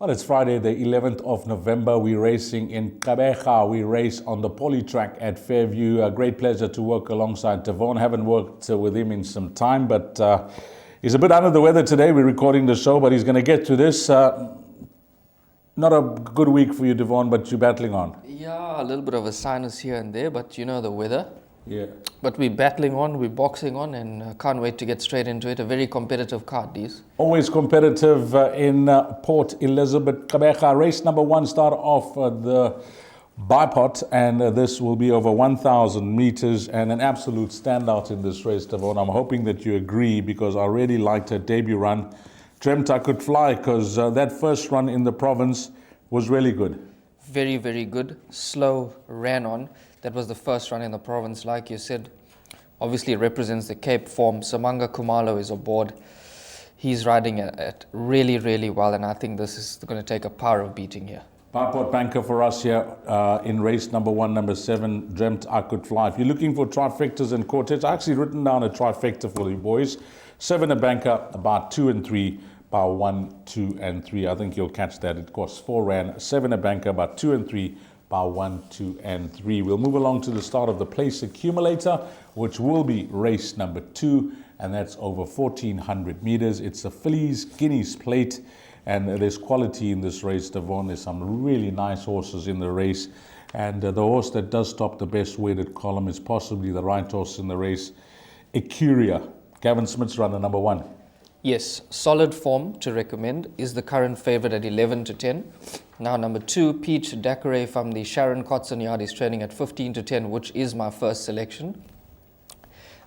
Well, it's Friday, the 11th of November. We're racing in Gqeberha. We race on the poly track at Fairview. A great pleasure to work alongside Devon. Haven't worked with him in some time, but he's a bit under the weather today. We're recording the show, but he's going to get to this. Not a good week for you, Devon, but you're battling on. Yeah, a little bit of a sinus here and there, but you know the weather. Yeah. But we're battling on, we're boxing on, and can't wait to get straight into it. A very competitive card, these. Always competitive in Port Elizabeth. Gqeberha, race number 1, start off the bipod, and this will be over 1,000 meters and an absolute standout in this race, Devon. I'm hoping that you agree because I really liked her debut run. Dreamt I could fly because that first run in the province was really good. Very, very good. Slow, ran on. That was the first run in the province, like you said. Obviously, it represents the Cape form. Samanga Kumalo is aboard. He's riding it really, really well, and I think this is going to take a power of beating here. Bipod banker for us here in race number 1, number 7, Dreamt I Could Fly. If you're looking for trifectas and quartets, I actually written down a trifecta for you boys. 7 a banker, about 2 and 3, about 1, 2 and 3. I think you'll catch that. It costs 4 rand. 7 a banker, about 2 and 3, about 1, 2 and 3. We'll move along to the start of the place accumulator, which will be race number 2, and that's over 1,400 meters. It's a fillies Guineas plate, and there's quality in this race, Devon. There's some really nice horses in the race, and the horse that does top the best weighted column is possibly the right horse in the race, Ecuria. Gavin Smith's runner, number 1. Yes, solid form to recommend. Is the current favorite at 11 to 10. Now, number 2, Peach Dacare from the Sharon Kotson yard is training at 15 to 10, which is my first selection.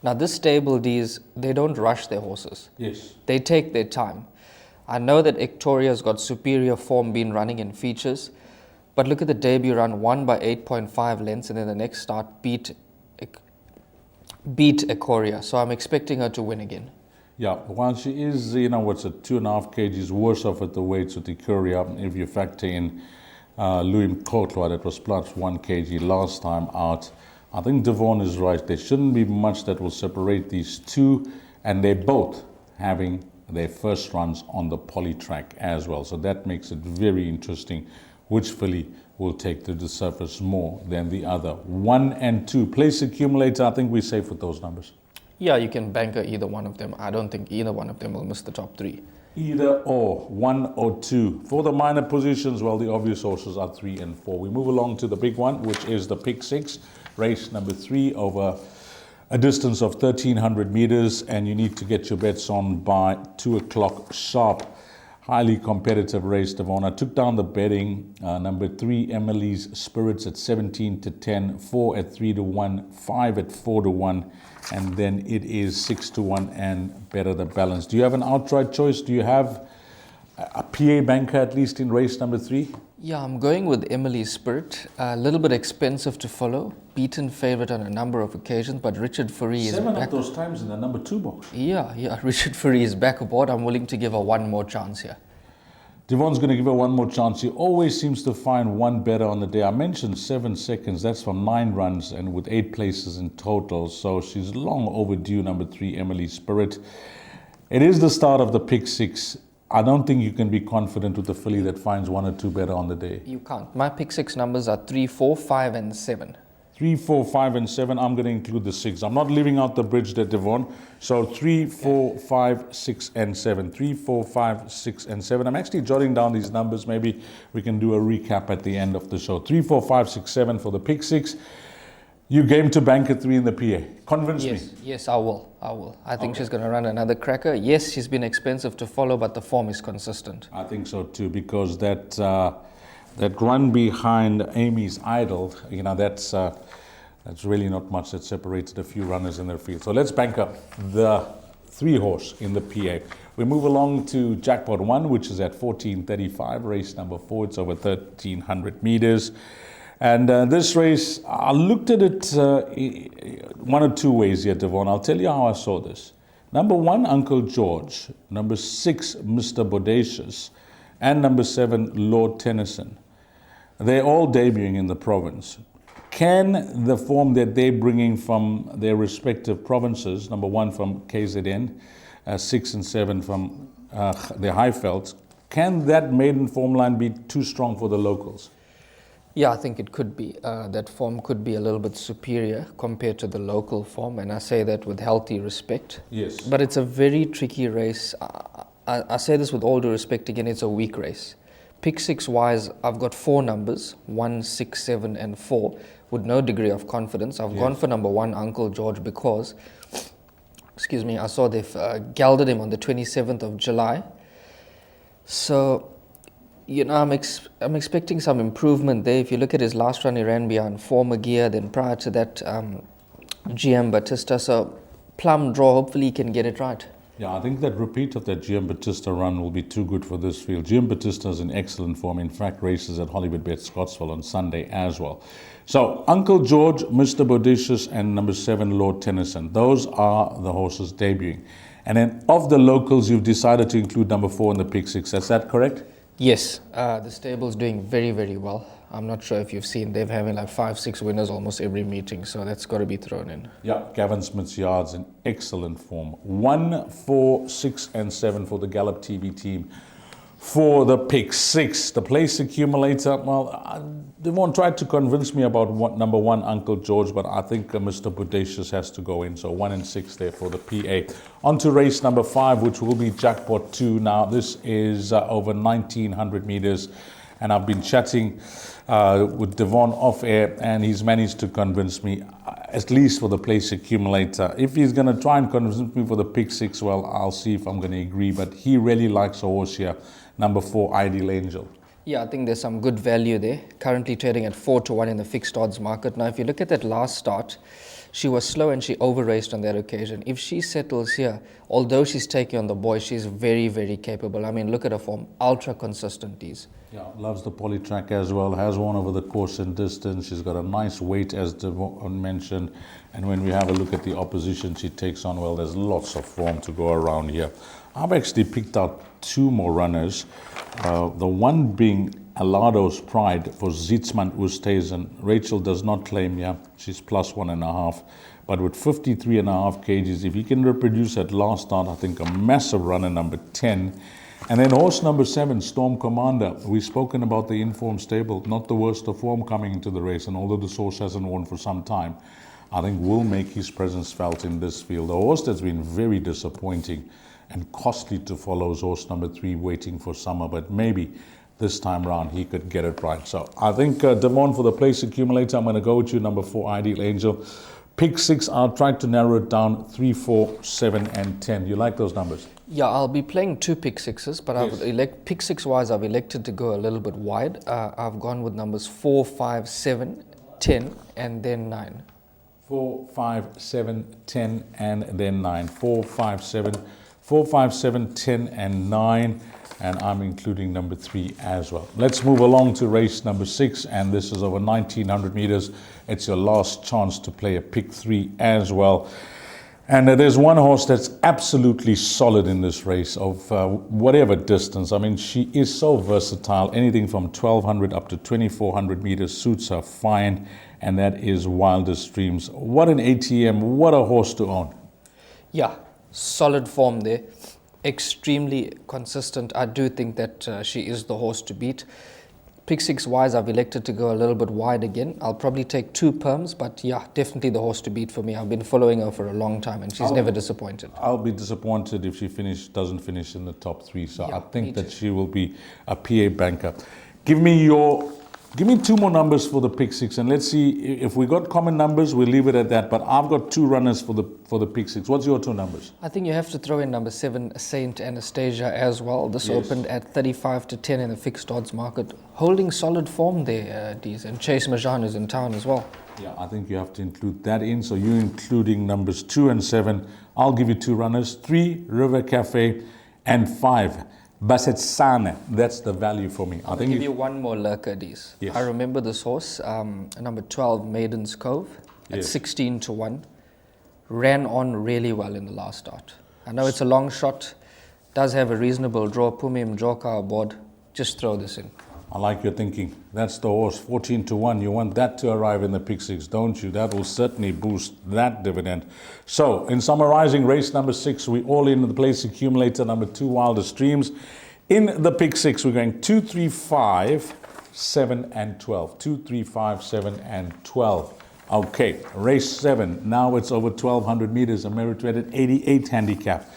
Now, this stable, they don't rush their horses. Yes. They take their time. I know that Victoria's got superior form been running in features, but look at the debut run, won by 8.5 lengths, and then the next start beat Ecoria. So I'm expecting her to win again. Yeah, while she is, what's it, 2.5 kgs worse off at the weights with the Curia, if you factor in Louis Mkotwa that was plus 1 kg last time out, I think Devon is right. There shouldn't be much that will separate these two, and they're both having their first runs on the poly track as well. So that makes it very interesting which filly will take to the surface more than the other. 1 and 2. Place accumulator, I think we're safe with those numbers. Yeah, you can banker either one of them. I don't think either one of them will miss the top 3. Either or, 1 or 2. For the minor positions, well, the obvious horses are 3 and 4. We move along to the big one, which is the pick 6, race number 3 over a distance of 1,300 meters, and you need to get your bets on by 2 o'clock sharp. Highly competitive race, Devon. I took down the betting. Number 3, Emily's Spirits at 17 to 10, 4 at 3 to 1, 5 at 4 to 1, and then it is 6 to 1 and better the balance. Do you have an outright choice? Do you have a PA banker at least in race number 3? Yeah, I'm going with Emily's Spirit. A little bit expensive to follow. Beaten favorite on a number of occasions, but Richard Fourie is 7 back. of those times in the number 2 box. Yeah, Richard Fourie is back aboard. I'm willing to give her one more chance here. Devon's going to give her one more chance. He always seems to find one better on the day. I mentioned 7 seconds. That's from 9 runs and with 8 places in total. So she's long overdue, number 3, Emily's Spirit. It is the start of the pick 6. I don't think you can be confident with a filly that finds 1 or 2 better on the day. You can't. My pick 6 numbers are 3, 4, 5, and 7. 3, 4, 5, and 7. I'm going to include the 6. I'm not leaving out the bridge there, Devon. So 3, 4, 5, 6, and 7. 3, 4, 5, 6, and 7. I'm actually jotting down these numbers. Maybe we can do a recap at the end of the show. 3, 4, 5, 6, 7 for the pick 6. You game to bank at 3 in the PA. Convince me. Yes, I will. I think she's going to run another cracker. Yes, she's been expensive to follow, but the form is consistent. I think so too, because that run behind Amy's Idol, that's really not much that separated a few runners in their field. So let's bank up the 3 horse in the PA. We move along to Jackpot 1, which is at 14.35, race number 4. It's over 1,300 meters. And this race, I looked at it 1 or 2 ways here, Devon. I'll tell you how I saw this. Number 1, Uncle George. Number 6, Mr. Bodacious. And number 7, Lord Tennyson. They're all debuting in the province. Can the form that they're bringing from their respective provinces, number 1 from KZN, 6 and 7 from the Highvelds, Can that maiden form line be too strong for the locals? Yeah, I think it could be. That form could be a little bit superior compared to the local form, and I say that with healthy respect. Yes. But it's a very tricky race. I say this with all due respect. Again, it's a weak race. Pick six wise, I've got 4 numbers, 1, 6, 7, and 4, with no degree of confidence. I've gone for number 1, Uncle George, because, excuse me, I saw they've gelded him on the 27th of July. So, you know, I'm expecting some improvement there. If you look at his last run, he ran behind Former Gear. Then prior to that, GM Batista. So, plum draw. Hopefully, he can get it right. Yeah, I think that repeat of that GM Batista run will be too good for this field. GM Batista is in excellent form. In fact, races at Hollywoodbets Scottsville on Sunday as well. So, Uncle George, Mr. Bodacious, and number 7, Lord Tennyson. Those are the horses debuting. And then of the locals, you've decided to include number 4 in the pick six. Is that correct? Yes, the stable's doing very, very well. I'm not sure if you've seen, they're having like 5, 6 winners almost every meeting, so that's got to be thrown in. Yeah, Gavin Smith's yards in excellent form. 1, 4, 6, and 7 for the Gallop TV team. For the pick six, the place accumulator, well, they won't try to convince me about number 1, Uncle George, but I think Mr. Bodacious has to go in. So 1 and 6 there for the PA. On to race number 5, which will be Jackpot 2. Now, this is over 1,900 meters, and I've been chatting with Devon off air, and he's managed to convince me, at least for the place accumulator. If he's going to try and convince me for the pick six, well, I'll see if I'm going to agree, but he really likes a horse here. Number 4, Ideal Angel. Yeah, I think there's some good value there. Currently trading at 4-1 in the fixed odds market. Now, if you look at that last start, she was slow and she over-raced on that occasion. If she settles here, although she's taking on the boy, she's very, very capable. I mean, look at her form, ultra consistent these. Yeah, loves the poly track as well, has one over the course and distance. She's got a nice weight, as Devon mentioned. And when we have a look at the opposition she takes on, well, there's lots of form to go around here. I've actually picked out 2 more runners. The one being Alado's Pride for Zitzman Oosthuizen. Rachel does not claim, yeah, she's plus 1.5. But with 53.5 kgs, if you can reproduce that last start, I think a massive runner, number 10. And then horse number 7, Storm Commander. We've spoken about the informed stable, not the worst of form coming into the race. And although the horse hasn't won for some time, I think will make his presence felt in this field. A horse that's been very disappointing and costly to follow is horse number 3, Waiting for Summer, but maybe this time round he could get it right. So I think Devon for the place accumulator, I'm going to go with you, number 4, Ideal Angel. Pick six, I'll try to narrow it down, 3, 4, 7, and 10. You like those numbers? Yeah, I'll be playing 2 pick sixes, but Yes. pick six wise, I've elected to go a little bit wide. I've gone with numbers 4, 5, 7, 10, and then 9. 4, 5, 7, 10, and then 9. 4, 5, 7, 4, 5, 7, 10, and 9. And I'm including number 3 as well. Let's move along to race number 6, and this is over 1,900 meters. It's your last chance to play a pick 3 as well. And there's one horse that's absolutely solid in this race of whatever distance. I mean, she is so versatile. Anything from 1,200 up to 2,400 meters suits her fine, and that is Wildest Dreams. What an ATM, what a horse to own. Yeah, solid form there. Extremely consistent. I do think that she is the horse to beat. Pick six wise, I've elected to go a little bit wide again. I'll probably take 2 perms, but yeah, definitely the horse to beat for me. I've been following her for a long time and she's never disappointed. I'll be disappointed if she doesn't finish in the top 3. So Yeah, I think me that too. she will be a PA banker. Give me 2 more numbers for the pick 6, and let's see if we got common numbers. We'll leave it at that. But I've got 2 runners for the pick 6. What's your 2 numbers? I think you have to throw in number 7, Saint Anastasia as well. This Yes. opened at 35-10 in the fixed odds market. Holding solid form there, Dees. And Chase Majan is in town as well. Yeah, I think you have to include that in. So you're including numbers 2 and 7. I'll give you 2 runners. 3, River Cafe, and 5, Basetsane. That's the value for me. I'll give you one more lurker, Dees. Yes. I remember this horse, number 12, Maiden's Cove, at Yes. 16-1. Ran on really well in the last start. I know it's a long shot, does have a reasonable draw. Pumim Joka aboard. Just throw this in. I like your thinking. That's the horse, 14-1. You want that to arrive in the pick 6, don't you? That will certainly boost that dividend. So, in summarizing race number 6, we all in the place accumulator. Number 2, Wildest Dreams. In the pick six, we're going 2, 3, 5, 7, and 12. 2, 3, 5, 7, and 12. Okay, race 7. Now it's over 1,200 meters, a merit-rated 88 handicap.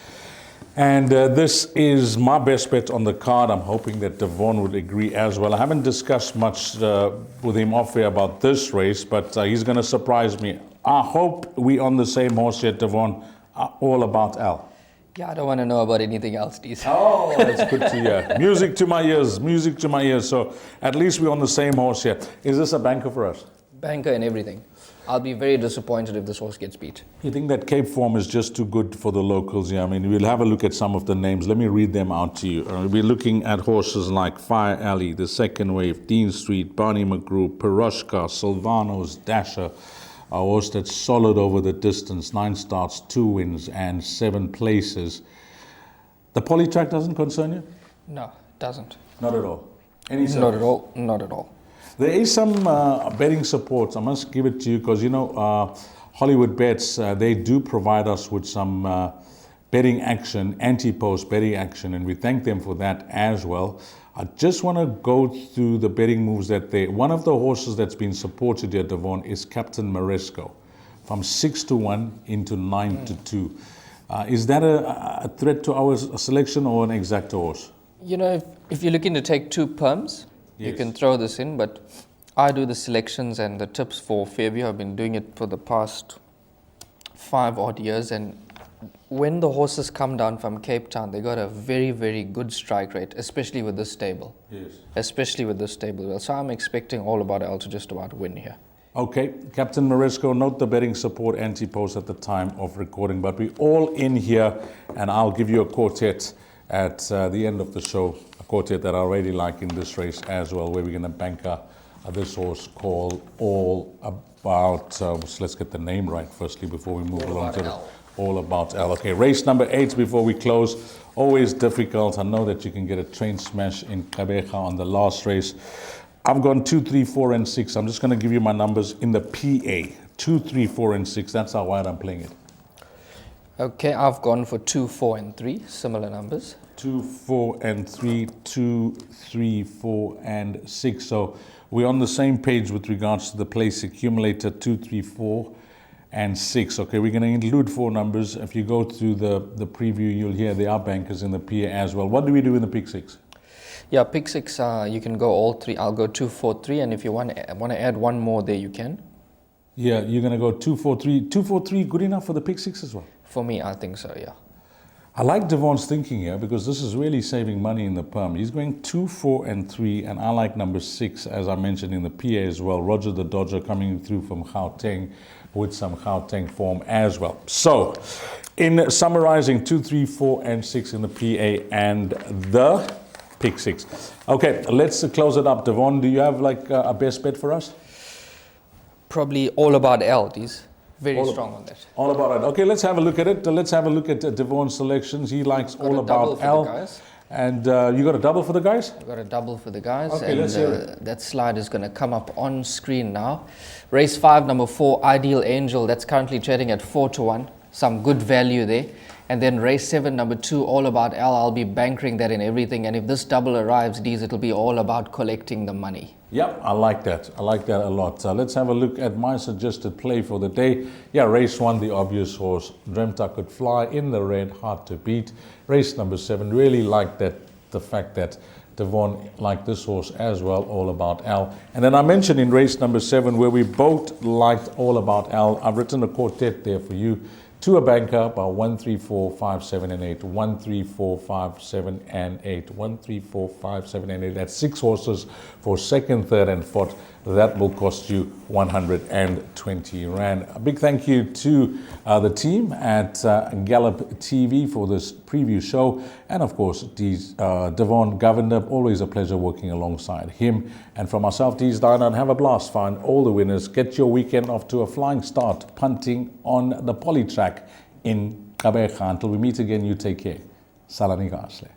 And this is my best bet on the card. I'm hoping that Devon would agree as well. I haven't discussed much with him off air about this race, but he's going to surprise me. I hope we're on the same horse yet, Devon. All About Al. Yeah, I don't want to know about anything else, Deez. Oh, that's good to hear. Music to my ears, music to my ears. So at least we're on the same horse here. Is this a banker for us? Banker and everything. I'll be very disappointed if this horse gets beat. You think that Cape Form is just too good for the locals? Yeah, I mean, we'll have a look at some of the names. Let me read them out to you. We're looking at horses like Fire Alley, The Second Wave, Dean Street, Barney McGrew, Piroshka, Silvano's Dasher, a horse that's solid over the distance, 9 starts, 2 wins, and 7 places. The polytrack doesn't concern you? No, it doesn't. Not at all. Any Not at all. Not at all. There is some betting support. I must give it to you because, you know, Hollywoodbets, they do provide us with some betting action, anti-post betting action, and we thank them for that as well. I just want to go through the betting moves that one of the horses that's been supported here, Devon, is Captain Maresco, from 6-1 into 9-2. Is that a threat to our selection or an exact horse? You know, if you're looking to take 2 perms, you can throw this in, but I do the selections and the tips for Fairview. I've been doing it for the past 5 odd years, and when the horses come down from Cape Town, they got a very, very good strike rate, especially with this stable. Yes. Especially with this stable. So I'm expecting All About Al to just about win here. Okay, Captain Maresco, note the betting support anti-post at the time of recording, but we're all in here, and I'll give you a quartet at the end of the show, a quartet that I really like in this race as well, where we're going to banker this horse called All About, so let's get the name right firstly before we move along to the All About Al. Okay, race number 8 before we close. Always difficult. I know that you can get a train smash in Gqeberha on the last race. I've gone 2, 3, 4, and 6. I'm just going to give you my numbers in the PA. 2, 3, 4, and 6. That's how wide I'm playing it. Okay, I've gone for 2, 4, and 3. Similar numbers. 2, 4, and 3. 2, 3, 4, and 6. So we're on the same page with regards to the place accumulator. 2, 3, 4, and 6. Okay, we're going to include 4 numbers. If you go through the preview, you'll hear there are bankers in the PA as well. What do we do in the pick 6? Yeah, pick 6, you can go all 3. I'll go 2, 4, 3, and if you want to add one more there, you can. Yeah, you're going to go 2, 4, 3. 2, 4, 3, good enough for the pick 6 as well? For me, I think so, yeah. I like Devon's thinking here because this is really saving money in the perm. He's going 2, 4, and 3, and I like number 6, as I mentioned in the PA as well. Roger the Dodger coming through from Gauteng with some Gauteng form as well. So, in summarizing, 2, 3, 4, and 6 in the PA and the pick 6. Okay, let's close it up. Devon, do you have like a best bet for us? Probably All About Al. He's very strong on that. All About it. Okay, let's have a look at it. Let's have a look at Devon's selections. He likes All About Al. And you got a double for the guys? I got a double for the guys. Okay, and let's hear it. That slide is going to come up on screen now. Race 5, number 4, Ideal Angel. That's currently trading at 4-1. Some good value there. And then race 7, number 2, All About Al. I'll be bankering that in everything. And if this double arrives, Deez, it'll be all about collecting the money. Yep, I like that. I like that a lot. Let's have a look at my suggested play for the day. Yeah, race 1, the obvious horse. Dreamt I Could Fly in the red, hard to beat. Race number 7, really like that, the fact that Devon liked this horse as well, All About Al. And then I mentioned in race number 7, where we both liked All About Al, I've written a quartet there for you. To a banker about 1, 3, 4, 5, 7, and 8. 1, 3, 4, 5, 7, and 8. 1, 3, 4, 5, 7, and 8. That's 6 horses for second, third, and fourth. That will cost you 120 Rand. A big thank you to the team at Gallop TV for this preview show. And of course, Devon Governor, always a pleasure working alongside him. And for myself, Deez Diner, have a blast. Find all the winners. Get your weekend off to a flying start, punting on the polytrack in Gqeberha. Until we meet again, you take care. Salani Gasle.